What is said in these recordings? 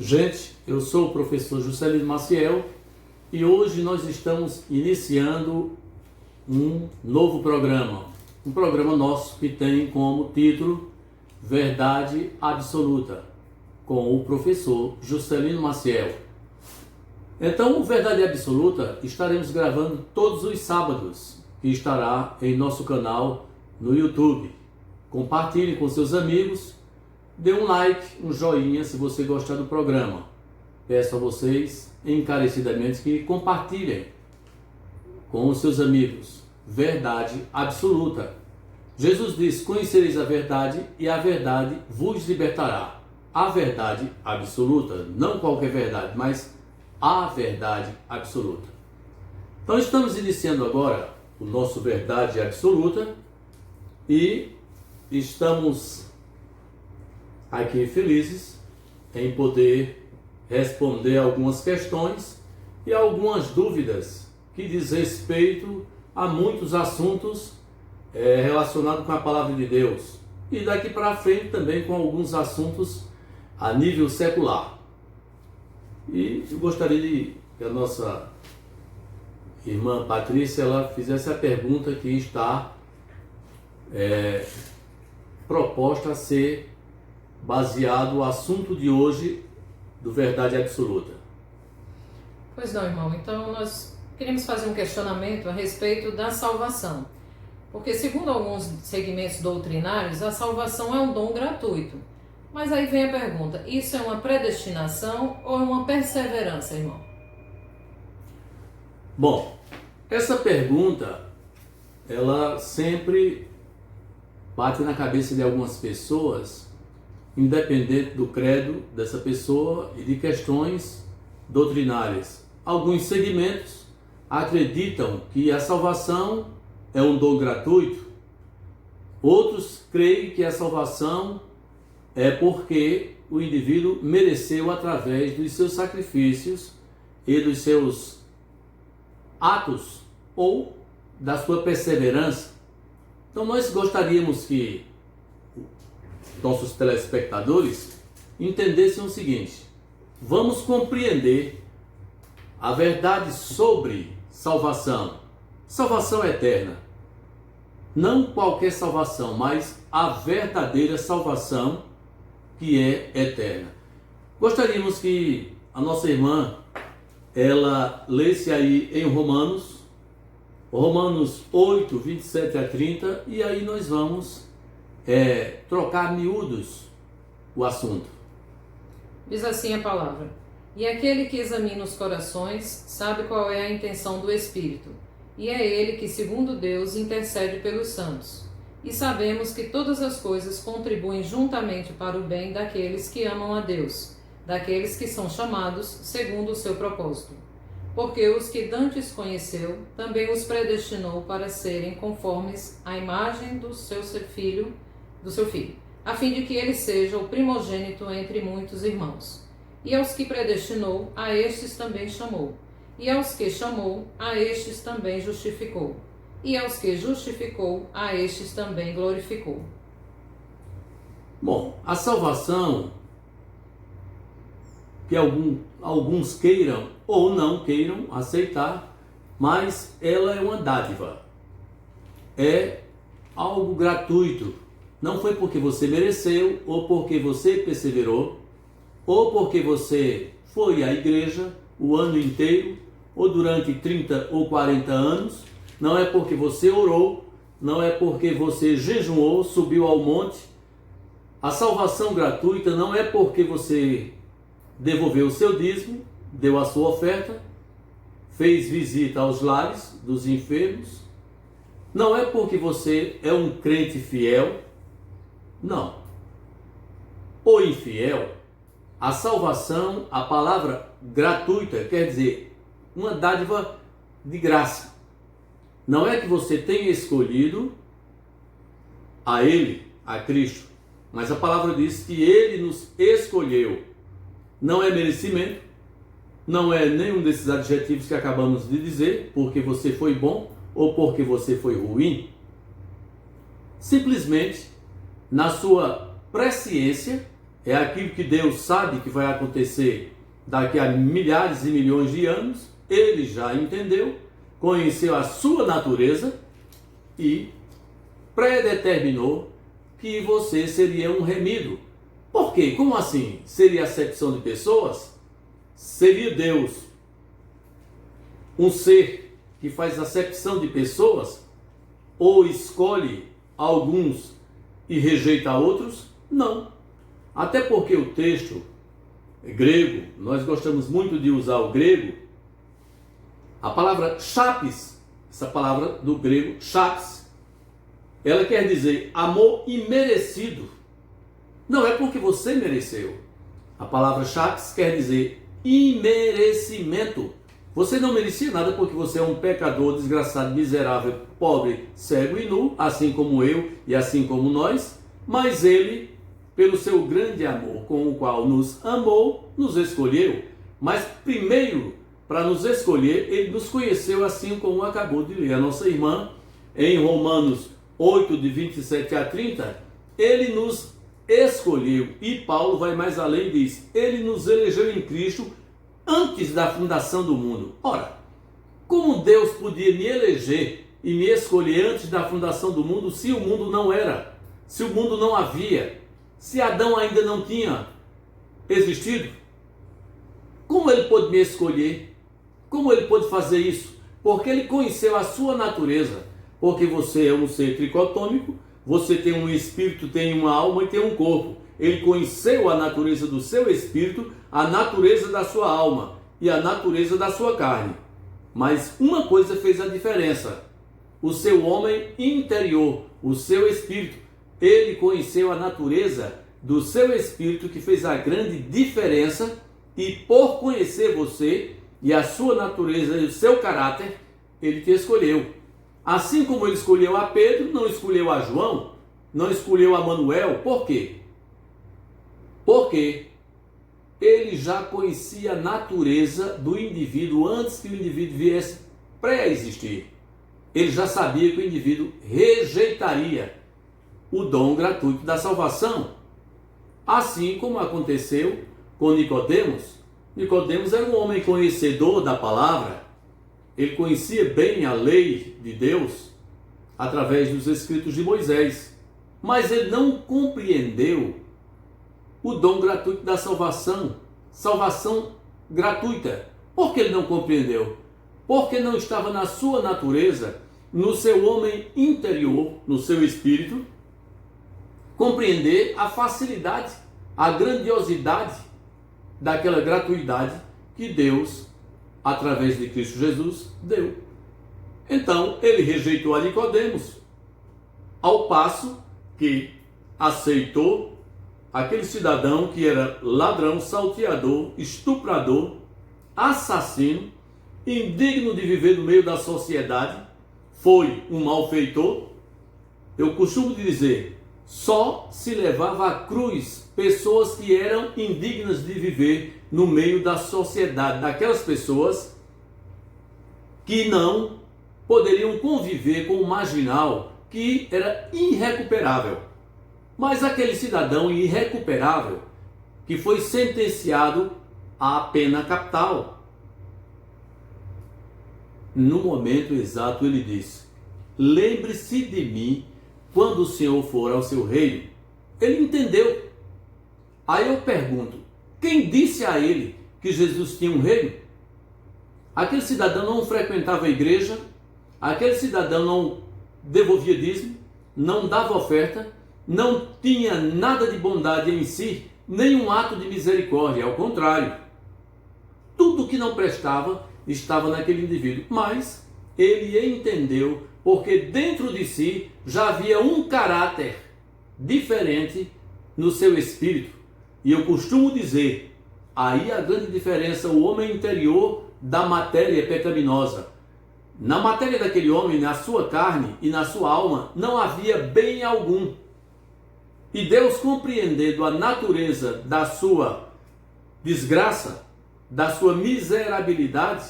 Gente, eu sou o professor Juscelino Maciel e hoje nós estamos iniciando um novo programa. Um programa nosso que tem como título Verdade Absoluta, com o professor Juscelino Maciel. Então, o Verdade Absoluta estaremos gravando todos os sábados e estará em nosso canal no YouTube. Compartilhe com seus amigos, dê um like, um joinha se você gostar do programa. Peço a vocês encarecidamente que compartilhem com os seus amigos. Verdade absoluta. Jesus disse: conhecereis a verdade e a verdade vos libertará. A verdade absoluta, não qualquer verdade, mas a verdade absoluta. Então estamos iniciando agora o nosso Verdade Absoluta e estamos aqui felizes em poder responder algumas questões e algumas dúvidas que diz respeito a muitos assuntos relacionados com a Palavra de Deus e daqui para frente também com alguns assuntos a nível secular. E eu gostaria que a nossa irmã Patrícia ela fizesse a pergunta que está proposta a ser baseado o assunto de hoje do Verdade Absoluta. Pois não, irmão. Então nós queremos fazer um questionamento a respeito da salvação. Porque segundo alguns segmentos doutrinários, a salvação é um dom gratuito. Mas aí vem a pergunta, isso é uma predestinação ou é uma perseverança, irmão? Bom, essa pergunta, ela sempre bate na cabeça de algumas pessoas, independente do credo dessa pessoa e de questões doutrinárias. Alguns segmentos acreditam que a salvação é um dom gratuito. Outros creem que a salvação é porque o indivíduo mereceu através dos seus sacrifícios e dos seus atos ou da sua perseverança. Então nós gostaríamos que nossos telespectadores entendessem o seguinte: vamos compreender a verdade sobre salvação. Salvação eterna. Não qualquer salvação, mas a verdadeira salvação que é eterna. Gostaríamos que a nossa irmã ela lesse aí em Romanos 8, 27 a 30, e aí nós vamos trocar miúdos o assunto. Diz assim a palavra: e aquele que examina os corações sabe qual é a intenção do Espírito, e é ele que, segundo Deus, intercede pelos santos. E sabemos que todas as coisas contribuem juntamente para o bem daqueles que amam a Deus, daqueles que são chamados segundo o seu propósito. Porque os que dantes conheceu, também os predestinou para serem conformes à imagem do seu filho, a fim de que ele seja o primogênito entre muitos irmãos. E aos que predestinou, a estes também chamou. E aos que chamou, a estes também justificou. E aos que justificou, a estes também glorificou. Bom, a salvação, que alguns queiram ou não queiram aceitar, mas ela é uma dádiva. É algo gratuito. Não foi porque você mereceu, ou porque você perseverou, ou porque você foi à igreja o ano inteiro, ou durante 30 ou 40 anos. Não é porque você orou, não é porque você jejuou, subiu ao monte. A salvação gratuita não é porque você devolveu o seu dízimo, deu a sua oferta, fez visita aos lares dos enfermos. Não é porque você é um crente fiel. Não. O infiel, a salvação, a palavra gratuita quer dizer uma dádiva de graça. Não é que você tenha escolhido a Ele, a Cristo, mas a palavra diz que Ele nos escolheu. Não é merecimento, não é nenhum desses adjetivos que acabamos de dizer, porque você foi bom ou porque você foi ruim. Simplesmente, na sua presciência, é aquilo que Deus sabe que vai acontecer daqui a milhares e milhões de anos. Ele já entendeu, conheceu a sua natureza e predeterminou que você seria um remido. Por quê? Como assim? Seria acepção de pessoas? Seria Deus um ser que faz acepção de pessoas? Ou escolhe alguns e rejeita outros? Não. Até porque o texto grego, nós gostamos muito de usar o grego, a palavra chapis, essa palavra do grego chapis, ela quer dizer amor imerecido. Não é porque você mereceu. A palavra chapis quer dizer imerecimento. Você não merecia nada porque você é um pecador, desgraçado, miserável, pobre, cego e nu, assim como eu e assim como nós, mas ele, pelo seu grande amor com o qual nos amou, nos escolheu. Mas primeiro, para nos escolher, ele nos conheceu, assim como acabou de ler a nossa irmã, em Romanos 8, de 27 a 30, ele nos escolheu. E Paulo vai mais além e diz, ele nos elegeu em Cristo antes da fundação do mundo. Ora, como Deus podia me eleger e me escolher antes da fundação do mundo, se o mundo não era, se o mundo não havia, se Adão ainda não tinha existido? Como ele pôde me escolher? Como ele pôde fazer isso? Porque ele conheceu a sua natureza. Porque você é um ser tricotômico, você tem um espírito, tem uma alma e tem um corpo. Ele conheceu a natureza do seu espírito, a natureza da sua alma e a natureza da sua carne. Mas uma coisa fez a diferença: o seu homem interior, o seu espírito. Ele conheceu a natureza do seu espírito, que fez a grande diferença, e por conhecer você e a sua natureza e o seu caráter, ele te escolheu. Assim como ele escolheu a Pedro, não escolheu a João, não escolheu a Manuel. Por quê? Porque ele já conhecia a natureza do indivíduo antes que o indivíduo viesse pré-existir. Ele já sabia que o indivíduo rejeitaria o dom gratuito da salvação. Assim como aconteceu com Nicodemos. Nicodemos era um homem conhecedor da palavra. Ele conhecia bem a lei de Deus através dos escritos de Moisés. Mas ele não compreendeu o dom gratuito da salvação. Salvação gratuita. Por que ele não compreendeu? Porque não estava na sua natureza, no seu homem interior, no seu espírito, compreender a facilidade, a grandiosidade daquela gratuidade que Deus, através de Cristo Jesus, deu. Então, ele rejeitou a Nicodemos, ao passo que aceitou aquele cidadão que era ladrão, salteador, estuprador, assassino, indigno de viver no meio da sociedade, foi um malfeitor. Eu costumo dizer, só se levava à cruz pessoas que eram indignas de viver no meio da sociedade, daquelas pessoas que não poderiam conviver com o marginal, que era irrecuperável. Mas aquele cidadão irrecuperável, que foi sentenciado à pena capital, no momento exato ele disse: lembre-se de mim quando o Senhor for ao seu reino. Ele entendeu. Aí eu pergunto, quem disse a ele que Jesus tinha um reino? Aquele cidadão não frequentava a igreja, aquele cidadão não devolvia dízimo, não dava oferta, não tinha nada de bondade em si, nenhum ato de misericórdia, ao contrário. Tudo que não prestava estava naquele indivíduo, mas ele entendeu, porque dentro de si já havia um caráter diferente no seu espírito. E eu costumo dizer, aí a grande diferença, o homem interior da matéria pecaminosa. Na matéria daquele homem, na sua carne e na sua alma, não havia bem algum. E Deus, compreendendo a natureza da sua desgraça, da sua miserabilidade,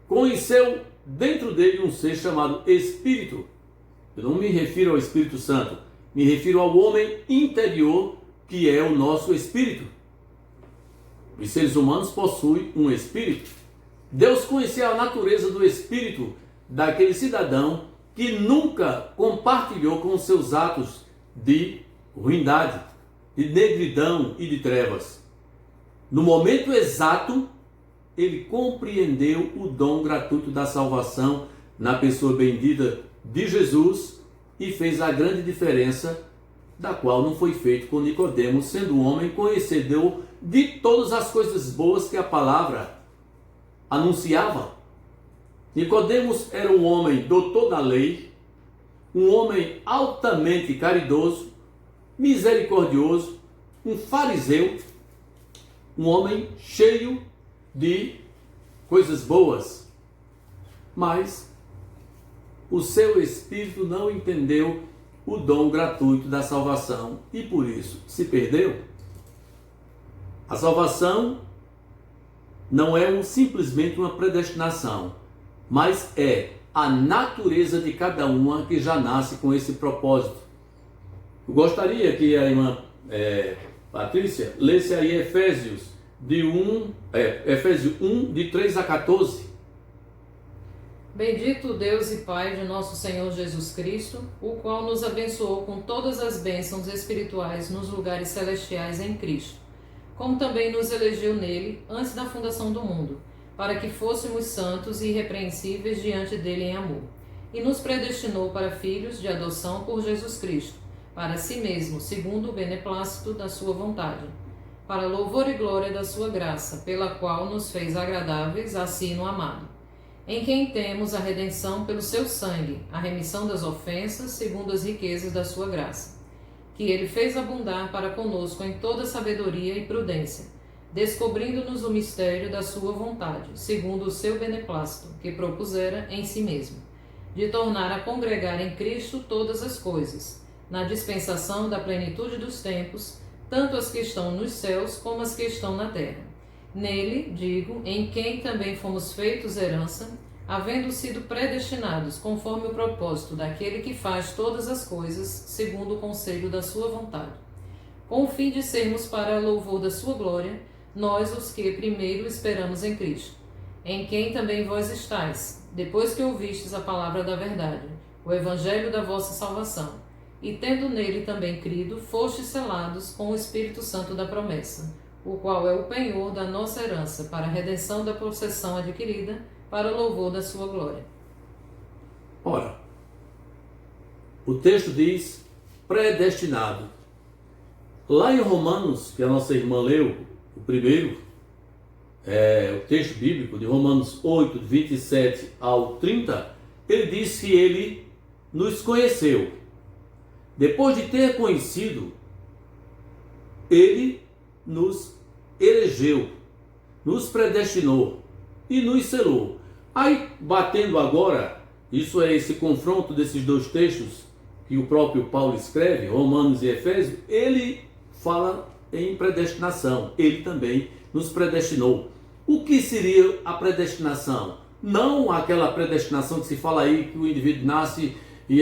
conheceu dentro dele um ser chamado Espírito. Eu não me refiro ao Espírito Santo, me refiro ao homem interior que é o nosso espírito. Os seres humanos possuem um espírito. Deus conheceu a natureza do espírito daquele cidadão que nunca compartilhou com os seus atos de ruindade, de negridão e de trevas. No momento exato, ele compreendeu o dom gratuito da salvação na pessoa bendita de Jesus e fez a grande diferença, da qual não foi feito com Nicodemos, sendo um homem conhecedor de todas as coisas boas que a palavra anunciava. Nicodemos era um homem doutor da lei, um homem altamente caridoso, misericordioso, um fariseu, um homem cheio de coisas boas. Mas o seu espírito não entendeu o dom gratuito da salvação e por isso se perdeu. A salvação não é simplesmente uma predestinação, mas é a natureza de cada uma que já nasce com esse propósito. Eu gostaria que a irmã Patrícia lesse aí Efésios 1, de 3 a 14. Bendito Deus e Pai de nosso Senhor Jesus Cristo, o qual nos abençoou com todas as bênçãos espirituais nos lugares celestiais em Cristo, como também nos elegeu nele antes da fundação do mundo, para que fôssemos santos e irrepreensíveis diante dele em amor, e nos predestinou para filhos de adoção por Jesus Cristo, para si mesmo, segundo o beneplácito da sua vontade, para louvor e glória da sua graça, pela qual nos fez agradáveis a si no amado, em quem temos a redenção pelo seu sangue, a remissão das ofensas, segundo as riquezas da sua graça, que ele fez abundar para conosco em toda sabedoria e prudência, descobrindo-nos o mistério da sua vontade, segundo o seu beneplácito, que propusera em si mesmo, de tornar a congregar em Cristo todas as coisas, na dispensação da plenitude dos tempos, tanto as que estão nos céus como as que estão na terra. Nele, digo, em quem também fomos feitos herança, havendo sido predestinados conforme o propósito daquele que faz todas as coisas, segundo o conselho da sua vontade, com o fim de sermos para louvor da sua glória, nós os que primeiro esperamos em Cristo, em quem também vós estáis, depois que ouvistes a palavra da verdade, o evangelho da vossa salvação, e tendo nele também crido, fostes selados com o Espírito Santo da promessa, o qual é o penhor da nossa herança, para a redenção da possessão adquirida, para o louvor da sua glória. Ora, o texto diz predestinado. Lá em Romanos, que a nossa irmã leu, o primeiro, o texto bíblico de Romanos 8, 27 ao 30, ele diz que ele nos conheceu. Depois de ter conhecido, ele nos elegeu, nos predestinou e nos selou. Aí, batendo agora, isso é esse confronto desses dois textos que o próprio Paulo escreve, Romanos e Efésios, ele fala em predestinação, ele também nos predestinou. O que seria a predestinação? Não aquela predestinação que se fala aí que o indivíduo nasce e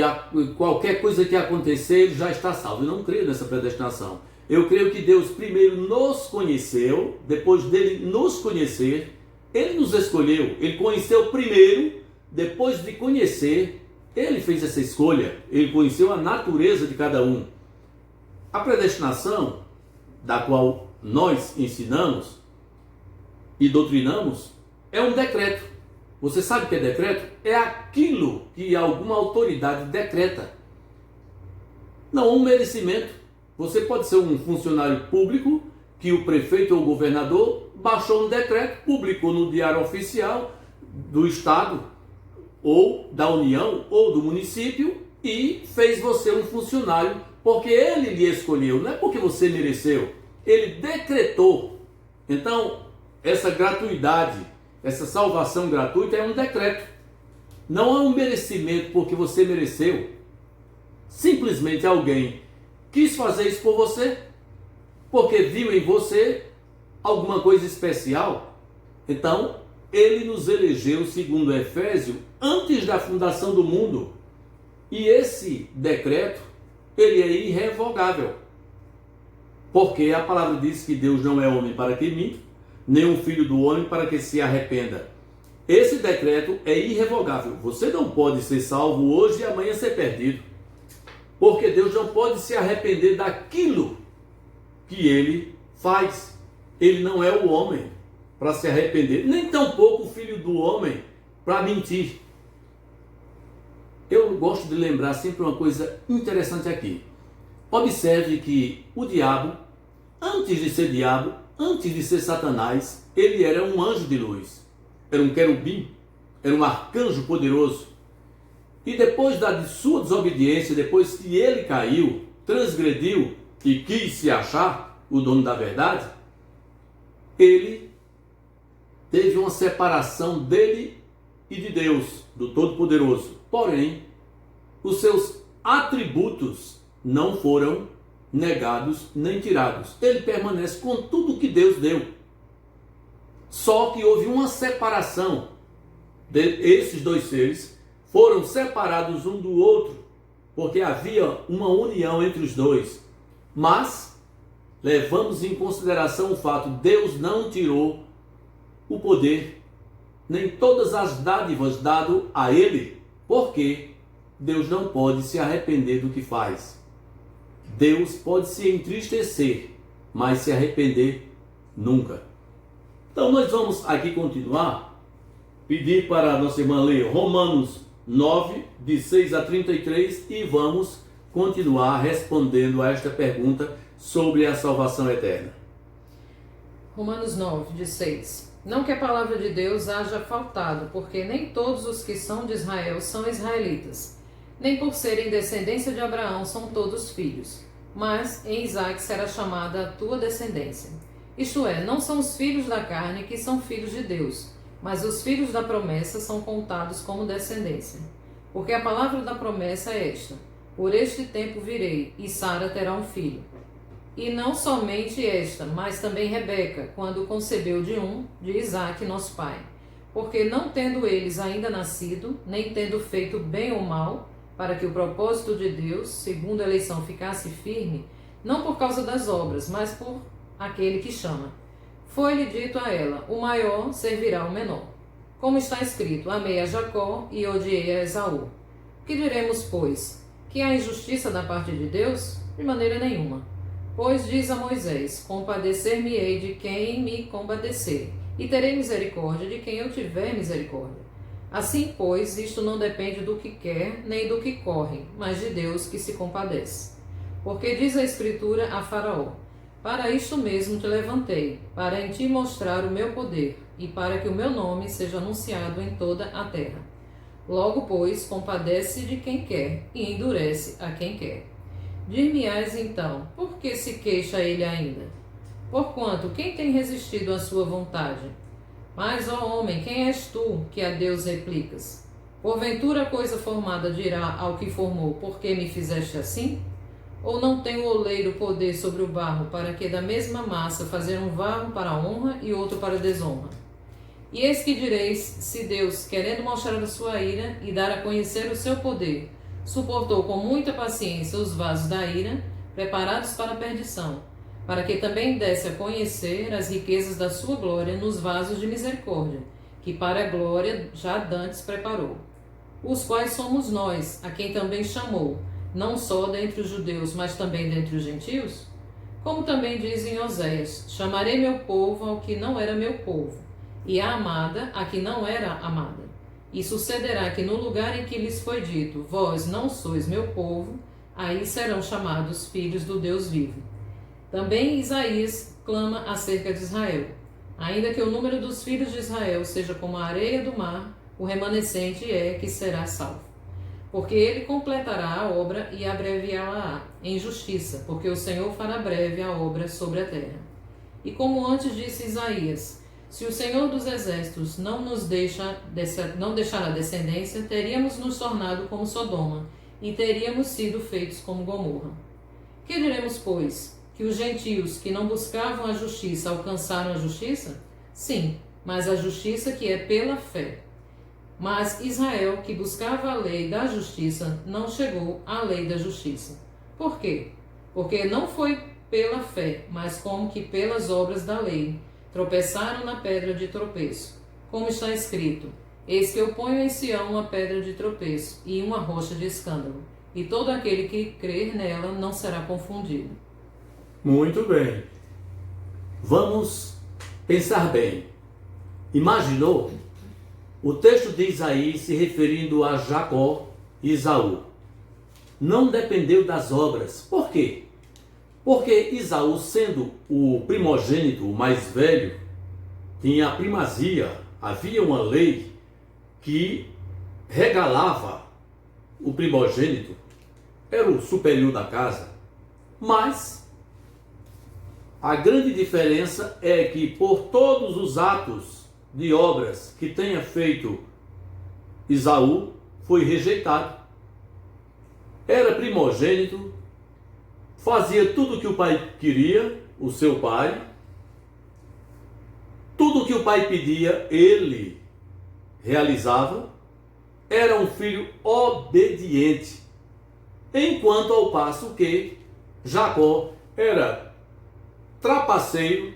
qualquer coisa que acontecer ele já está salvo. Eu não creio nessa predestinação. Eu creio que Deus primeiro nos conheceu, depois dele nos conhecer, ele nos escolheu, ele conheceu primeiro, depois de conhecer, ele fez essa escolha, ele conheceu a natureza de cada um. A predestinação, da qual nós ensinamos e doutrinamos, é um decreto. Você sabe o que é decreto? É aquilo que alguma autoridade decreta. Não um merecimento. Você pode ser um funcionário público que o prefeito ou o governador baixou um decreto, publicou no Diário Oficial do Estado, ou da União, ou do município, e fez você um funcionário porque ele lhe escolheu, não é porque você mereceu. Ele decretou. Então, essa gratuidade, essa salvação gratuita é um decreto. Não é um merecimento porque você mereceu. Simplesmente alguém quis fazer isso por você, porque viu em você alguma coisa especial. Então, ele nos elegeu, segundo Efésios, antes da fundação do mundo. E esse decreto, ele é irrevogável. Porque a palavra diz que Deus não é homem para que minta, nem um filho do homem para que se arrependa. Esse decreto é irrevogável. Você não pode ser salvo hoje e amanhã ser perdido. Porque Deus não pode se arrepender daquilo que ele faz. Ele não é o homem para se arrepender, nem tampouco o filho do homem para mentir. Eu gosto de lembrar sempre uma coisa interessante aqui. Observe que o diabo, antes de ser diabo, antes de ser Satanás, ele era um anjo de luz. Era um querubim, era um arcanjo poderoso. E depois da sua desobediência, depois que ele caiu, transgrediu e quis se achar o dono da verdade, ele teve uma separação dele e de Deus, do Todo-Poderoso. Porém, os seus atributos não foram negados nem tirados. Ele permanece com tudo que Deus deu. Só que houve uma separação. Esses dois seres foram separados um do outro, porque havia uma união entre os dois. Mas levamos em consideração o fato: Deus não tirou o poder, nem todas as dádivas dado a ele, porque Deus não pode se arrepender do que faz. Deus pode se entristecer, mas se arrepender nunca. Então nós vamos aqui continuar, pedir para a nossa irmã ler Romanos 9, de 6 a 33, e vamos continuar respondendo a esta pergunta sobre a salvação eterna. Romanos 9, de 6. Não que a palavra de Deus haja faltado, porque nem todos os que são de Israel são israelitas, nem por serem descendência de Abraão são todos filhos, mas em Isaque será chamada a tua descendência. Isto é, não são os filhos da carne que são filhos de Deus, mas os filhos da promessa são contados como descendência. Porque a palavra da promessa é esta: por este tempo virei, e Sara terá um filho. E não somente esta, mas também Rebeca, quando concebeu de Isaque, nosso pai. Porque não tendo eles ainda nascido, nem tendo feito bem ou mal, para que o propósito de Deus, segundo a eleição, ficasse firme, não por causa das obras, mas por aquele que chama. Foi-lhe dito a ela: o maior servirá ao menor. Como está escrito: amei a Jacó e odiei a Esaú. Que diremos, pois? Que há injustiça da parte de Deus? De maneira nenhuma. Pois diz a Moisés: compadecer-me-ei de quem me compadecer, e terei misericórdia de quem eu tiver misericórdia. Assim, pois, isto não depende do que quer, nem do que corre, mas de Deus que se compadece. Porque diz a Escritura a Faraó: para isto mesmo te levantei, para em ti mostrar o meu poder, e para que o meu nome seja anunciado em toda a terra. Logo, pois, compadece de quem quer, e endurece a quem quer. Dir-me-ás então: por que se queixa ele ainda? Porquanto, quem tem resistido à sua vontade? Mas, ó homem, quem és tu, que a Deus replicas? Porventura a coisa formada dirá ao que formou: por que me fizeste assim? Ou não tem o oleiro poder sobre o barro, para que da mesma massa fazer um vaso para a honra e outro para a desonra? E eis que direis: se Deus, querendo mostrar a sua ira e dar a conhecer o seu poder, suportou com muita paciência os vasos da ira, preparados para a perdição, para que também desse a conhecer as riquezas da sua glória nos vasos de misericórdia, que para a glória já dantes preparou, os quais somos nós, a quem também chamou, não só dentre os judeus, mas também dentre os gentios? Como também diz em Oséias: chamarei meu povo ao que não era meu povo, e a amada a que não era amada. E sucederá que no lugar em que lhes foi dito: vós não sois meu povo, aí serão chamados filhos do Deus vivo. Também Isaías clama acerca de Israel: ainda que o número dos filhos de Israel seja como a areia do mar, o remanescente é que será salvo. Porque ele completará a obra e abreviá-la em justiça, porque o Senhor fará breve a obra sobre a terra. E como antes disse Isaías: se o Senhor dos exércitos não deixar a descendência, teríamos nos tornado como Sodoma, e teríamos sido feitos como Gomorra. Que diremos, pois? Que os gentios que não buscavam a justiça alcançaram a justiça? Sim, mas a justiça que é pela fé. Mas Israel, que buscava a lei da justiça, não chegou à lei da justiça. Por quê? Porque não foi pela fé, mas como que pelas obras da lei. Tropeçaram na pedra de tropeço. Como está escrito: eis que eu ponho em Sião uma pedra de tropeço e uma rocha de escândalo, e todo aquele que crer nela não será confundido. Muito bem. Vamos pensar bem. Imaginou o texto de Isaías se referindo a Jacó e Esaú. Não dependeu das obras. Por quê? Porque Esaú, sendo o primogênito, o mais velho, tinha a primazia. Havia uma lei que regalava o primogênito, era o superior da casa. Mas a grande diferença é que por todos os atos de obras que tenha feito Esaú, foi rejeitado. Era primogênito, fazia tudo o que o pai queria, o seu pai. Tudo o que o pai pedia, ele realizava. Era um filho obediente. Enquanto ao passo que Jacó era trapaceiro,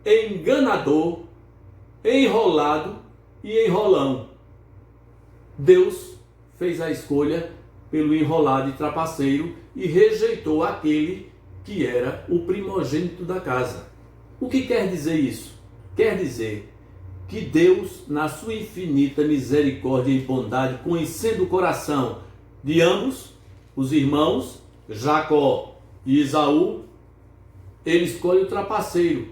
enganador, enrolado e enrolão. Deus fez a escolha pelo enrolado e trapaceiro e rejeitou aquele que era o primogênito da casa. O que quer dizer isso? Quer dizer que Deus, na sua infinita misericórdia e bondade, conhecendo o coração de ambos, os irmãos, Jacó e Esaú, ele escolhe o trapaceiro,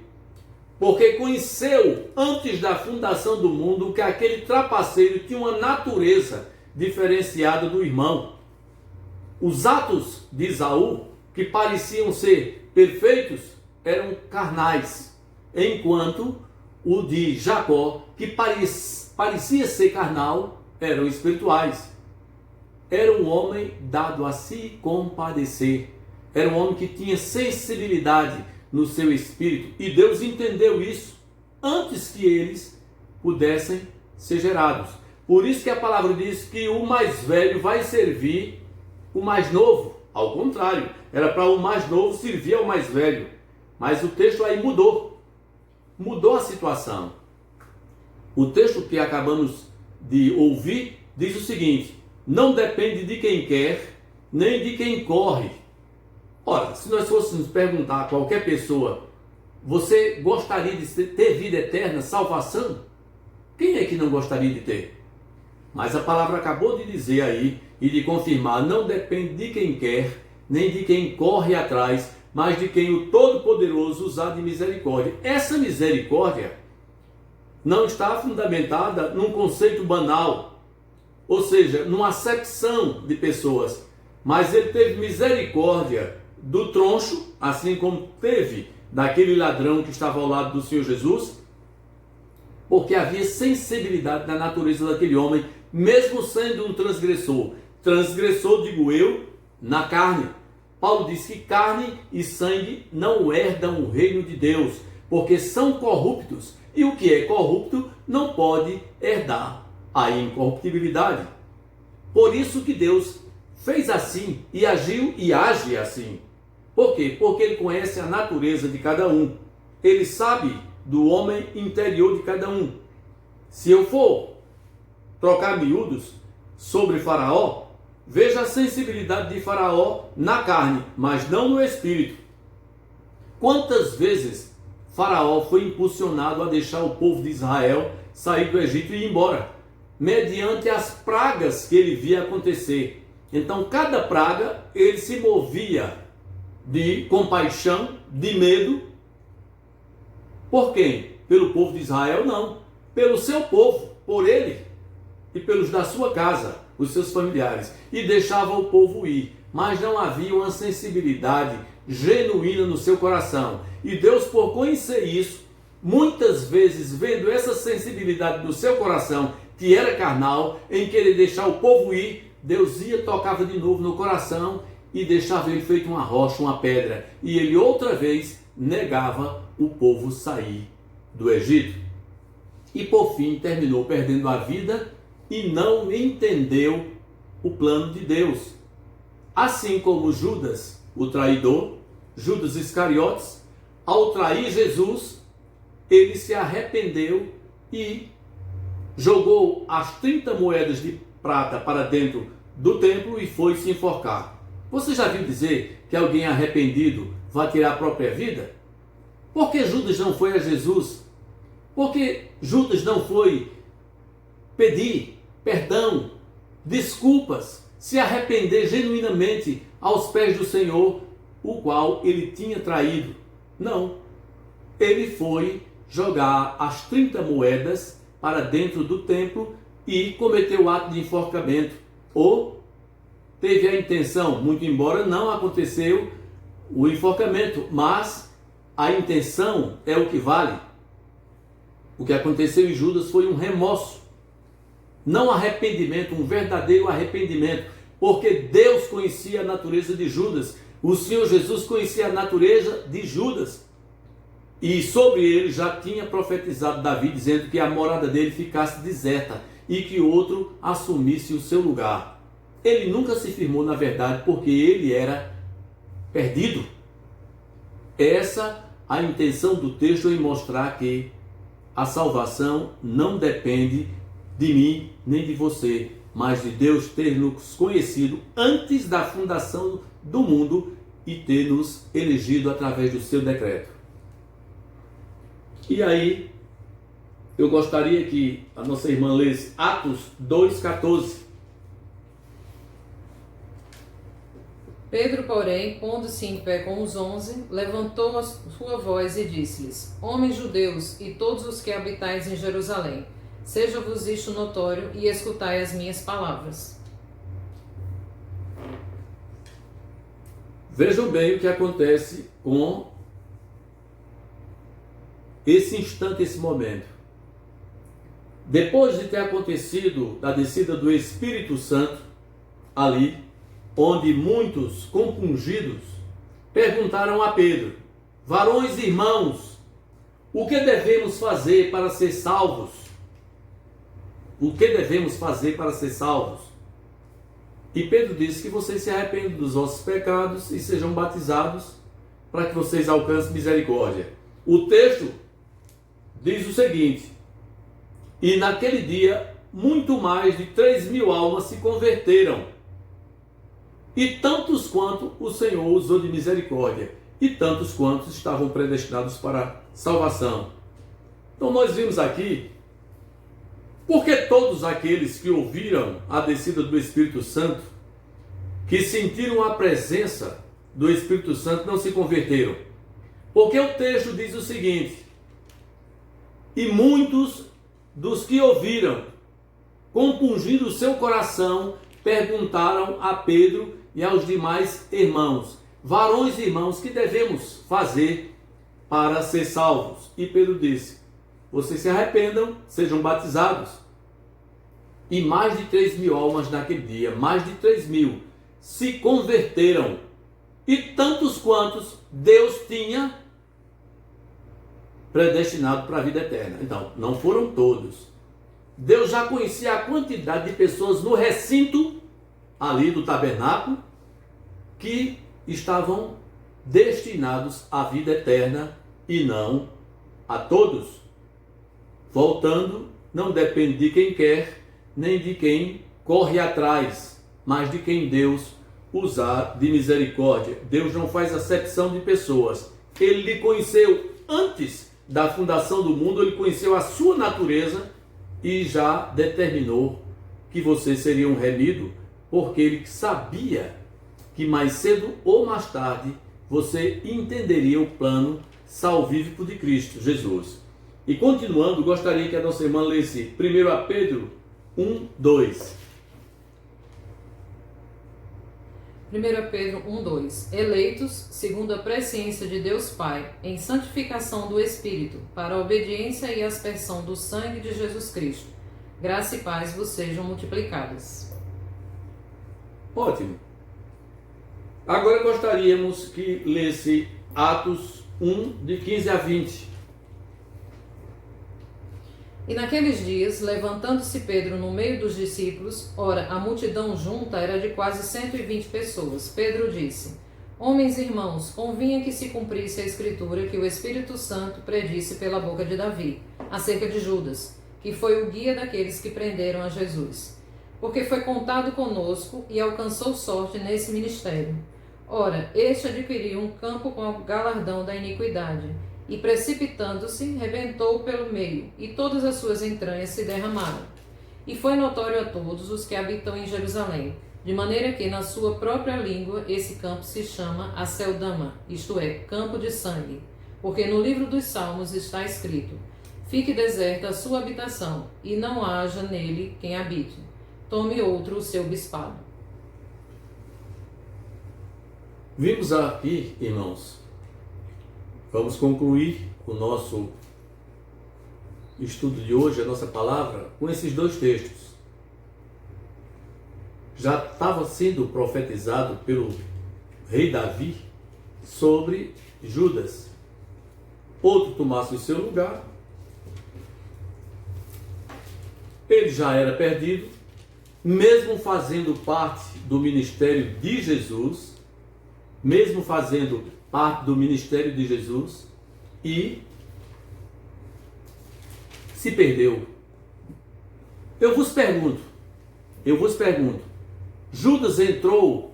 porque conheceu antes da fundação do mundo que aquele trapaceiro tinha uma natureza diferenciada do irmão. Os atos de Esaú, que pareciam ser perfeitos, eram carnais, enquanto o de Jacó, que parecia ser carnal, eram espirituais. Era um homem dado a se compadecer. Era um homem que tinha sensibilidade no seu espírito. E Deus entendeu isso antes que eles pudessem ser gerados. Por isso que a palavra diz que o mais velho vai servir o mais novo. Ao contrário, era para o mais novo servir ao mais velho. Mas o texto aí mudou. Mudou a situação. O texto que acabamos de ouvir diz o seguinte: não depende de quem quer, nem de quem corre. Ora, se nós fôssemos perguntar a qualquer pessoa: você gostaria de ter vida eterna, salvação? Quem é que não gostaria de ter? Mas a palavra acabou de dizer aí e de confirmar: não depende de quem quer, nem de quem corre atrás, mas de quem o Todo-Poderoso usar de misericórdia. Essa misericórdia não está fundamentada num conceito banal, ou seja, numa acepção de pessoas, mas ele teve misericórdia do troncho, assim como teve daquele ladrão que estava ao lado do Senhor Jesus, porque havia sensibilidade na natureza daquele homem, mesmo sendo um transgressor. Transgressor, digo eu, na carne. Paulo diz que carne e sangue não herdam o reino de Deus, porque são corruptos, e o que é corrupto não pode herdar a incorruptibilidade. Por isso que Deus fez assim, e agiu e age assim. Por quê? Porque ele conhece a natureza de cada um. Ele sabe do homem interior de cada um. Se eu for trocar miúdos sobre Faraó, veja a sensibilidade de Faraó na carne, mas não no espírito. Quantas vezes Faraó foi impulsionado a deixar o povo de Israel sair do Egito e ir embora, mediante as pragas que ele via acontecer. Então, cada praga, ele se movia de compaixão, de medo. Por quem? Pelo povo de Israel? Não. Pelo seu povo, por ele e pelos da sua casa, os seus familiares. E deixava o povo ir. Mas não havia uma sensibilidade genuína no seu coração. E Deus, por conhecer isso, muitas vezes vendo essa sensibilidade do seu coração, que era carnal, em querer deixar o povo ir, Deus ia, tocava de novo no coração e deixava ele feito uma rocha, uma pedra. E ele outra vez negava o povo sair do Egito. E por fim terminou perdendo a vida e não entendeu o plano de Deus. Assim como Judas, o traidor, Judas Iscariotes, ao trair Jesus, ele se arrependeu e jogou as 30 moedas de prata para dentro do templo e foi se enforcar. Você já viu dizer que alguém arrependido vai tirar a própria vida? Por que Judas não foi a Jesus? Por que Judas não foi pedir perdão, desculpas, se arrepender genuinamente aos pés do Senhor, o qual ele tinha traído? Não. Ele foi jogar as 30 moedas para dentro do templo e cometeu o ato de enforcamento. Ou teve a intenção, muito embora não aconteceu o enforcamento, mas a intenção é o que vale. O que aconteceu em Judas foi um remorso, não arrependimento, um verdadeiro arrependimento, porque Deus conhecia a natureza de Judas, o Senhor Jesus conhecia a natureza de Judas, e sobre ele já tinha profetizado Davi, dizendo que a morada dele ficasse deserta e que outro assumisse o seu lugar. Ele nunca se firmou na verdade, porque ele era perdido. Essa a intenção do texto em mostrar que a salvação não depende de mim nem de você, mas de Deus ter nos conhecido antes da fundação do mundo e ter nos elegido através do seu decreto. E aí, eu gostaria que a nossa irmã lesse Atos 2,14. Pedro, porém, pondo-se em pé com os 11, levantou a sua voz e disse-lhes: Homens judeus e todos os que habitais em Jerusalém, seja-vos isto notório e escutai as minhas palavras. Vejam bem o que acontece com esse instante, esse momento. Depois de ter acontecido a descida do Espírito Santo, ali, onde muitos compungidos perguntaram a Pedro: varões e irmãos, o que devemos fazer para ser salvos? O que devemos fazer para ser salvos? E Pedro disse que vocês se arrependam dos vossos pecados e sejam batizados para que vocês alcancem misericórdia. O texto diz o seguinte: e naquele dia muito mais de 3.000 almas se converteram, e tantos quanto o Senhor usou de misericórdia, e tantos quantos estavam predestinados para salvação. Então nós vimos aqui, porque todos aqueles que ouviram a descida do Espírito Santo, que sentiram a presença do Espírito Santo, não se converteram. Porque o texto diz o seguinte: e muitos dos que ouviram, compungindo o seu coração, perguntaram a Pedro e aos demais irmãos: varões e irmãos, que devemos fazer para ser salvos? E Pedro disse: vocês se arrependam, sejam batizados. E mais de 3.000 almas naquele dia, mais de 3.000, se converteram. E tantos quantos Deus tinha predestinado para a vida eterna. Então, não foram todos. Deus já conhecia a quantidade de pessoas no recinto ali do tabernáculo que estavam destinados à vida eterna, e não a todos. Voltando, não depende de quem quer, nem de quem corre atrás, mas de quem Deus usar de misericórdia. Deus não faz acepção de pessoas. Ele lhe conheceu antes da fundação do mundo, ele conheceu a sua natureza e já determinou que vocês seriam remidos, porque ele sabia que mais cedo ou mais tarde você entenderia o plano salvífico de Cristo Jesus. E continuando, gostaria que a nossa irmã lesse 1 Pedro 1:2. 1 Pedro 1:2. Eleitos, segundo a presciência de Deus Pai, em santificação do Espírito, para a obediência e aspersão do sangue de Jesus Cristo. Graça e paz vos sejam multiplicadas. Ótimo. Agora gostaríamos que lesse Atos 1, de 15 a 20. E naqueles dias, levantando-se Pedro no meio dos discípulos, ora, a multidão junta era de quase 120 pessoas. Pedro disse: Homens irmãos, convinha que se cumprisse a escritura que o Espírito Santo predisse pela boca de Davi, acerca de Judas, que foi o guia daqueles que prenderam a Jesus. Porque foi contado conosco e alcançou sorte nesse ministério. Ora, este adquiriu um campo com o galardão da iniquidade, e precipitando-se, rebentou pelo meio, e todas as suas entranhas se derramaram. E foi notório a todos os que habitam em Jerusalém, de maneira que na sua própria língua esse campo se chama Aceldama, isto é, campo de sangue. Porque no livro dos Salmos está escrito: fique deserta a sua habitação, e não haja nele quem habite. Tome outro o seu bispado. Vimos aqui, irmãos, vamos concluir o nosso estudo de hoje, a nossa palavra, com esses dois textos. Já estava sendo profetizado pelo rei Davi sobre Judas. Outro tomasse o seu lugar. Ele já era perdido, mesmo fazendo parte do ministério de Jesus, e se perdeu. Eu vos pergunto, Judas entrou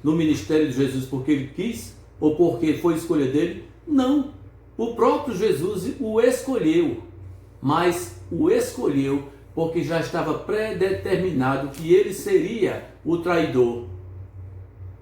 no ministério de Jesus porque ele quis ou porque foi escolha dele? Não, o próprio Jesus o escolheu, mas o escolheu porque já estava predeterminado que ele seria o traidor.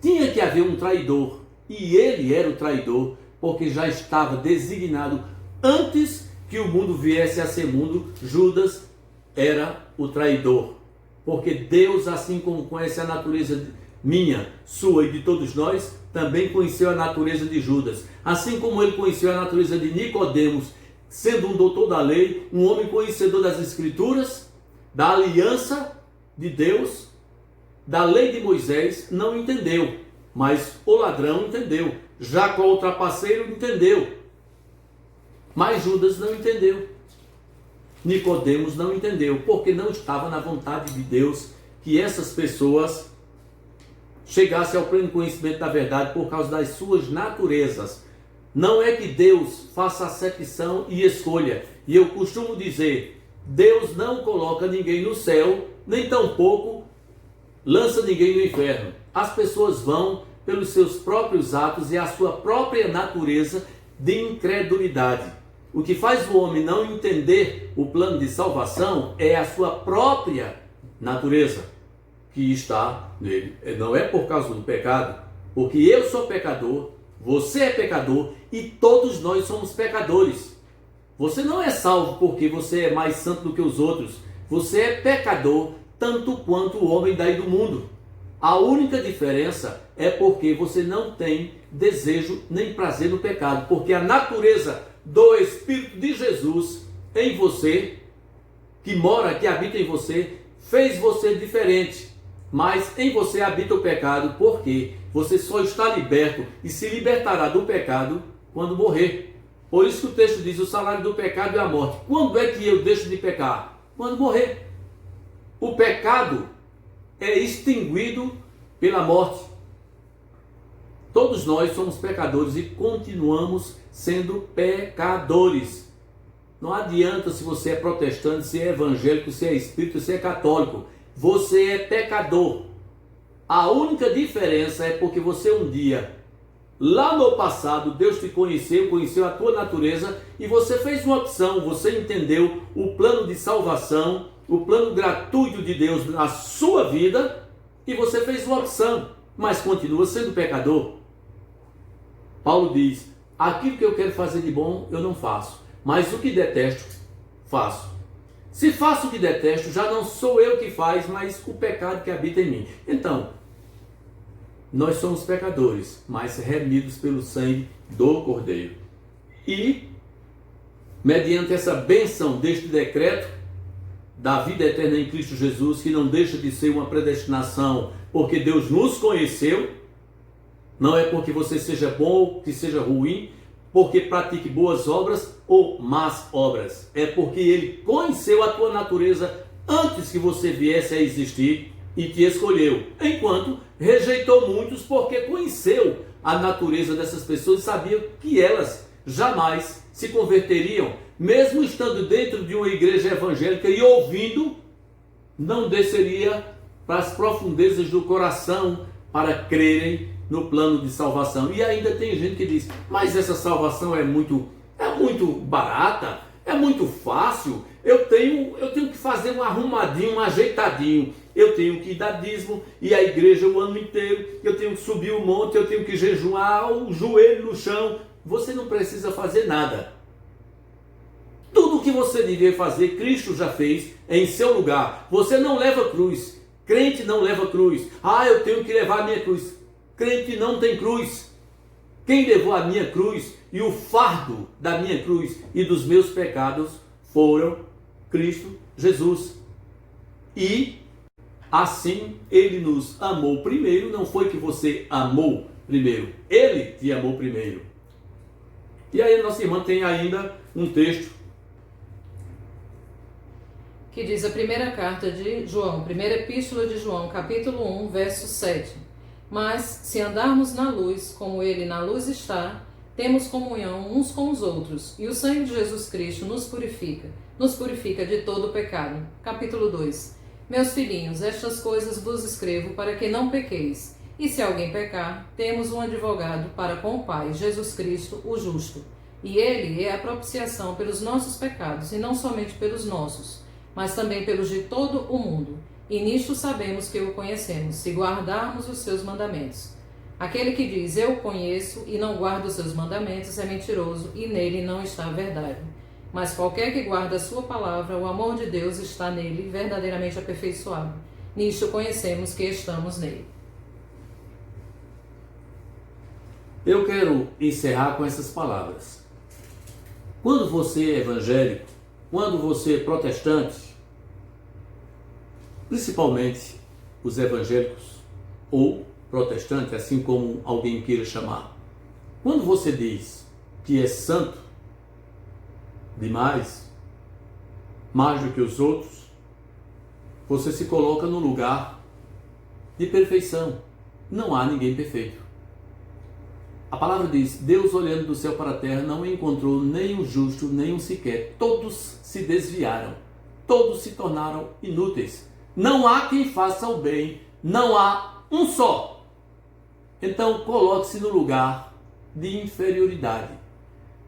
Tinha que haver um traidor, e ele era o traidor, porque já estava designado antes que o mundo viesse a ser mundo. Judas era o traidor, porque Deus, assim como conhece a natureza minha, sua e de todos nós, também conheceu a natureza de Judas. Assim como ele conheceu a natureza de Nicodemos, sendo um doutor da lei, um homem conhecedor das Escrituras, da aliança de Deus, da lei de Moisés, não entendeu, mas o ladrão entendeu. Jacó, o trapaceiro, entendeu, mas Judas não entendeu. Nicodemos não entendeu, porque não estava na vontade de Deus que essas pessoas chegassem ao pleno conhecimento da verdade por causa das suas naturezas. Não é que Deus faça acepção e escolha. E eu costumo dizer, Deus não coloca ninguém no céu, nem tampouco lança ninguém no inferno. As pessoas vão pelos seus próprios atos e a sua própria natureza de incredulidade. O que faz o homem não entender o plano de salvação é a sua própria natureza que está nele. Não é por causa do pecado, porque eu sou pecador, você é pecador e todos nós somos pecadores. Você não é salvo porque você é mais santo do que os outros. Você é pecador tanto quanto o homem daí do mundo. A única diferença é porque você não tem desejo nem prazer no pecado, porque a natureza do Espírito de Jesus em você, que mora, que habita em você, fez você diferente. Mas em você habita o pecado, porque você só está liberto e se libertará do pecado quando morrer. Por isso que o texto diz: o salário do pecado é a morte. Quando é que eu deixo de pecar? Quando morrer. O pecado é extinguido pela morte. Todos nós somos pecadores e continuamos sendo pecadores. Não adianta se você é protestante, se é evangélico, se é espírita, se é católico. Você é pecador. A única diferença é porque você um dia, lá no passado, Deus te conheceu a tua natureza e você fez uma opção, você entendeu o plano de salvação, o plano gratuito de Deus na sua vida e você fez uma opção, mas continua sendo pecador. Paulo diz: aquilo que eu quero fazer de bom eu não faço, mas o que detesto, faço. Se faço o que detesto, já não sou eu que faz, mas o pecado que habita em mim. Então, nós somos pecadores, mas remidos pelo sangue do Cordeiro. E, mediante essa bênção deste decreto da vida eterna em Cristo Jesus, que não deixa de ser uma predestinação, porque Deus nos conheceu, não é porque você seja bom ou que seja ruim, porque pratique boas obras ou más obras. É porque Ele conheceu a tua natureza antes que você viesse a existir e te escolheu, enquanto rejeitou muitos porque conheceu a natureza dessas pessoas e sabia que elas jamais se converteriam, mesmo estando dentro de uma igreja evangélica e ouvindo, não desceria para as profundezas do coração para crerem no plano de salvação. E ainda tem gente que diz, mas essa salvação é muito barata, é muito fácil, eu tenho que fazer um arrumadinho, um ajeitadinho, eu tenho que dar dízimo e a igreja o ano inteiro, eu tenho que subir o monte, eu tenho que jejuar, o joelho no chão. Você não precisa fazer nada. Tudo o que você devia fazer, Cristo já fez em seu lugar. Você não leva cruz. Crente não leva cruz. Ah, eu tenho que levar a minha cruz. Crente não tem cruz. Quem levou a minha cruz e o fardo da minha cruz e dos meus pecados foram Cristo Jesus. E assim Ele nos amou primeiro. Não foi que você amou primeiro. Ele te amou primeiro. E aí nossa irmã tem ainda um texto que diz a primeira carta de João, primeira epístola de João, capítulo 1, verso 7. Mas, se andarmos na luz, como Ele na luz está, temos comunhão uns com os outros, e o sangue de Jesus Cristo nos purifica de todo o pecado. Capítulo 2. Meus filhinhos, estas coisas vos escrevo para que não pequeis. E se alguém pecar, temos um advogado para com o Pai, Jesus Cristo, o justo. E Ele é a propiciação pelos nossos pecados, e não somente pelos nossos, mas também pelos de todo o mundo. E nisto sabemos que o conhecemos, se guardarmos os seus mandamentos. Aquele que diz, eu o conheço, e não guarda os seus mandamentos, é mentiroso, e nele não está a verdade. Mas qualquer que guarda a sua palavra, o amor de Deus está nele, verdadeiramente aperfeiçoado. Nisto conhecemos que estamos nele. Eu quero encerrar com essas palavras. Quando você é evangélico, quando você é protestante, principalmente os evangélicos ou protestantes, assim como alguém queira chamar, quando você diz que é santo demais, mais do que os outros, você se coloca no lugar de perfeição. Não há ninguém perfeito. A palavra diz, Deus olhando do céu para a terra não encontrou nem um justo, nem um sequer. Todos se desviaram, todos se tornaram inúteis. Não há quem faça o bem, não há um só. Então coloque-se no lugar de inferioridade,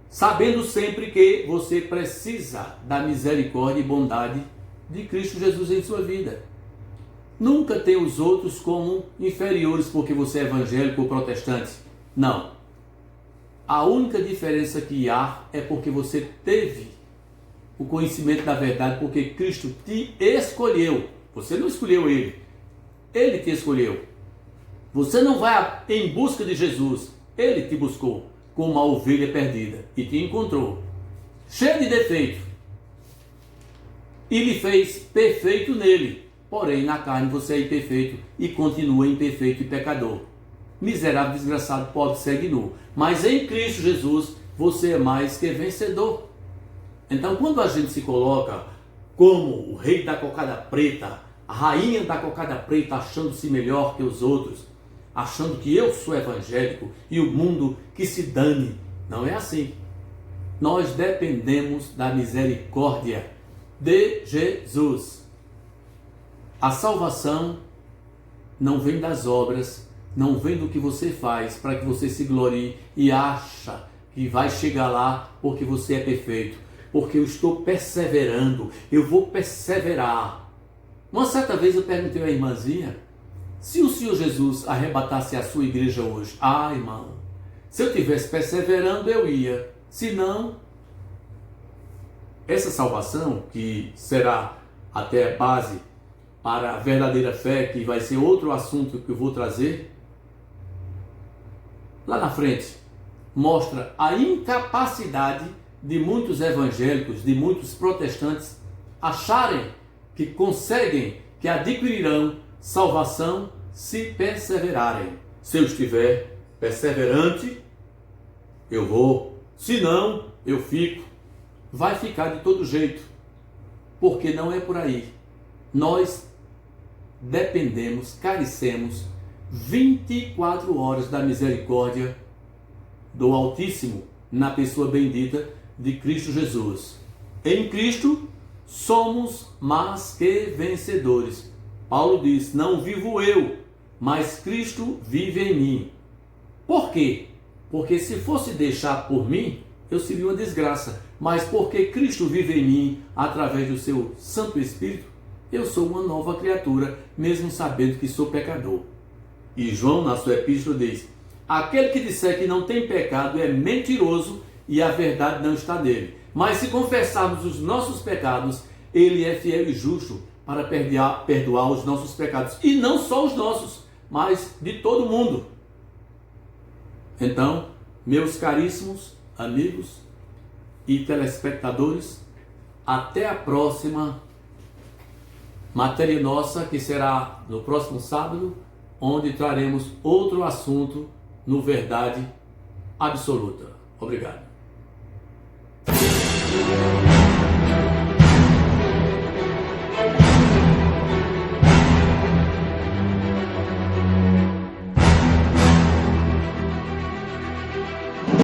sabendo sempre que você precisa da misericórdia e bondade de Cristo Jesus em sua vida. Nunca tenha os outros como inferiores porque você é evangélico ou protestante. Não. A única diferença que há é porque você teve o conhecimento da verdade, porque Cristo te escolheu. Você não escolheu Ele. Ele te escolheu. Você não vai em busca de Jesus. Ele te buscou como uma ovelha perdida e te encontrou, cheio de defeito, e lhe fez perfeito nele. Porém, na carne você é imperfeito e continua imperfeito e pecador. Miserável, desgraçado, pobre, cego e nu. Mas em Cristo Jesus, você é mais que vencedor. Então, quando a gente se coloca como o rei da cocada preta, a rainha da cocada preta, achando-se melhor que os outros, achando que eu sou evangélico e o mundo que se dane, não é assim. Nós dependemos da misericórdia de Jesus. A salvação não vem das obras, não vem do que você faz para que você se glorie e acha que vai chegar lá porque você é perfeito, porque eu estou perseverando, eu vou perseverar. Uma certa vez eu perguntei à irmãzinha, se o Senhor Jesus arrebatasse a sua igreja hoje, irmão, se eu estivesse perseverando eu ia, se não, essa salvação que será até a base para a verdadeira fé, que vai ser outro assunto que eu vou trazer, lá na frente, mostra a incapacidade de muitos evangélicos, de muitos protestantes, acharem que conseguem, que adquirirão salvação se perseverarem. Se eu estiver perseverante, eu vou. Se não, eu fico. Vai ficar de todo jeito, porque não é por aí. Nós dependemos, carecemos 24 horas da misericórdia do Altíssimo na pessoa bendita de Cristo Jesus. Em Cristo somos mais que vencedores. Paulo diz: não vivo eu, mas Cristo vive em mim. Por quê? Porque se fosse deixar por mim, eu seria uma desgraça. Mas porque Cristo vive em mim, através do seu Santo Espírito, eu sou uma nova criatura, mesmo sabendo que sou pecador. E João, na sua epístola, diz: aquele que disser que não tem pecado é mentiroso e a verdade não está nele. Mas se confessarmos os nossos pecados, ele é fiel e justo para perdoar os nossos pecados. E não só os nossos, mas de todo mundo. Então, meus caríssimos amigos e telespectadores, até a próxima matéria nossa, que será no próximo sábado, onde traremos outro assunto no Verdade Absoluta. Obrigado.